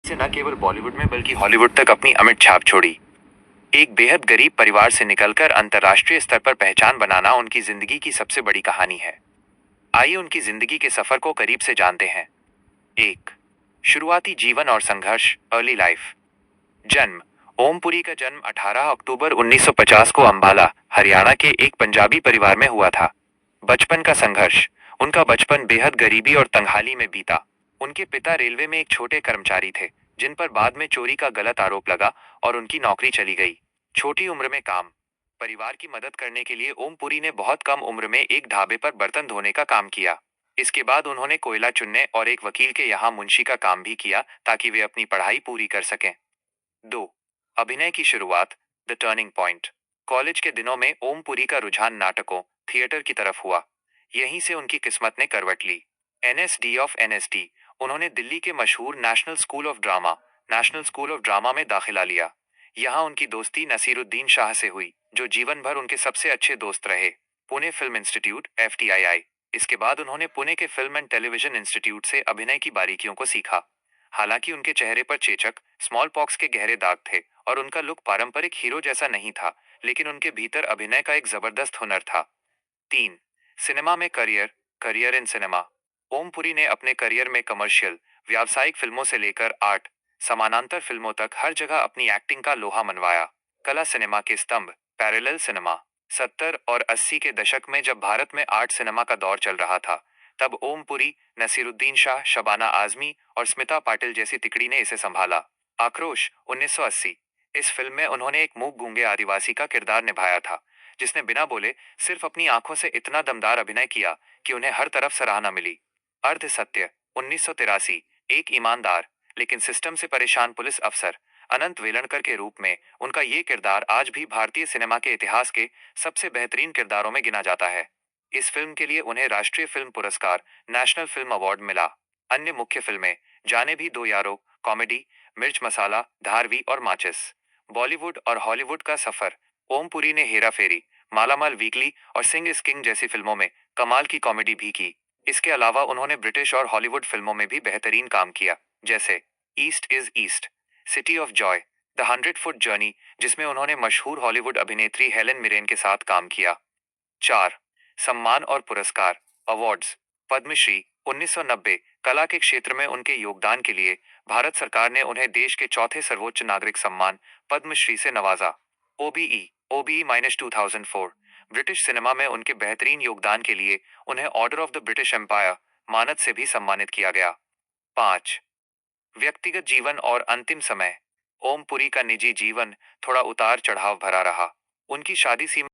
से न केवल बॉलीवुड में बल्कि हॉलीवुड तक अपनी अमिट छाप छोड़ी। एक बेहद गरीब परिवार से निकलकर अंतर्राष्ट्रीय स्तर पर पहचान बनाना उनकी जिंदगी की सबसे बड़ी कहानी है। आइए उनकी जिंदगी के सफर को करीब से जानते हैं। एक, शुरुआती जीवन और संघर्ष, अर्ली लाइफ। जन्म। ओमपुरी का जन्म 18 अक्टूबर 1950 को अंबाला, हरियाणा के एक पंजाबी परिवार में हुआ था। बचपन का संघर्ष। उनका बचपन बेहद गरीबी और तंगहाली में बीता। उनके पिता रेलवे में एक छोटे कर्मचारी थे, जिन पर बाद में चोरी का गलत आरोप लगा और उनकी नौकरी चली गई। छोटी उम्र में काम। परिवार की मदद करने के लिए ओमपुरी ने बहुत कम उम्र में एक ढाबे पर बर्तन धोने का काम किया। इसके बाद उन्होंने कोयला चुनने और एक वकील के यहाँ मुंशी का काम भी किया ताकि वे अपनी पढ़ाई पूरी कर सकें। 2, अभिनय की शुरुआत, द टर्निंग पॉइंट। कॉलेज के दिनों में ओमपुरी का रुझान नाटकों, थिएटर की तरफ हुआ। यहीं से उनकी किस्मत ने करवट ली। एनएसडी ऑफ एनएसडी, उन्होंने दिल्ली के मशहूर नेशनल स्कूल ऑफ ड्रामा में दाखिला लिया। यहाँ उनकी दोस्ती नसीरुद्दीन शाह से हुई, जो जीवन भर उनके सबसे अच्छे दोस्त रहे। Pune film institute FTII। इसके बाद उन्होंने पुणे के फिल्म एंड टेलीविजन इंस्टीट्यूट से अभिनय की बारीकियों को सीखा। हालांकि उनके चेहरे पर चेचक, स्मॉल पॉक्स के गहरे दाग थे और उनका लुक पारंपरिक हीरो जैसा नहीं था, लेकिन उनके भीतर अभिनय का एक जबरदस्त हुनर था। 3, सिनेमा में career, career in cinema. Om Puri ने अपने करियर में कमर्शियल, व्यावसायिक फिल्मों से लेकर आर्ट, समानांतर फिल्मों तक हर जगह अपनी एक्टिंग का लोहा मनवाया। कला सिनेमा के स्तंभ, पैरेलल सिनेमा। 70 और 80 के दशक में जब भारत में आर्ट सिनेमा का दौर चल रहा था, तब ओमपुरी, नसीरुद्दीन शाह, शबाना आजमी और स्मिता पाटिल जैसी तिकड़ी ने इसे संभाला। आक्रोश, 1980। इस फिल्म में उन्होंने एक मूक गूंगे आदिवासी का किरदार निभाया था, जिसने बिना बोले सिर्फ अपनी आंखों से इतना दमदार अभिनय किया कि उन्हें हर तरफ सराहना मिली। अर्ध सत्य, 1983। एक ईमानदार लेकिन सिस्टम से परेशान पुलिस अफसर, अनंत वेलणकर के रूप में उनका ये किरदार आज भी भारतीय सिनेमा के इतिहास के सबसे बेहतरीन किरदारों में गिना जाता है। इस फिल्म के लिए उन्हें राष्ट्रीय फिल्म पुरस्कार, नेशनल फिल्म अवार्ड मिला। अन्य मुख्य फिल्में, जाने भी दो यारो, कॉमेडी, मिर्च मसाला, धारवी और माचिस। बॉलीवुड और हॉलीवुड का सफर। ओमपुरी ने हेरा फेरी, मालामाल वीकली और सिंह इज किंग जैसी फिल्मों में कमाल की कॉमेडी भी की। इसके अलावा उन्होंने ब्रिटिश और हॉलीवुड फिल्मों में भी बेहतरीन काम किया, जैसे east is east, city of Joy, the 100 foot journey, जिसमें उन्होंने मशहूर हॉलीवुड अभिनेत्री हेलेन मिरेन के साथ काम किया। 4, सम्मान और पुरस्कार, अवार्ड्स। पद्मश्री, 1990। कला के क्षेत्र में उनके योगदान के लिए भारत सरकार ने उन्हें देश के चौथे सर्वोच्च नागरिक सम्मान, पद्मश्री से नवाजा। OBE -2004। ब्रिटिश सिनेमा में उनके बेहतरीन योगदान के लिए उन्हें Order of the British Empire, मानद से भी सम्मानित किया गया। 5, व्यक्तिगत जीवन और अंतिम समय। ओमपुरी का निजी जीवन थोड़ा उतार चढ़ाव भरा रहा। उनकी शादी सीमा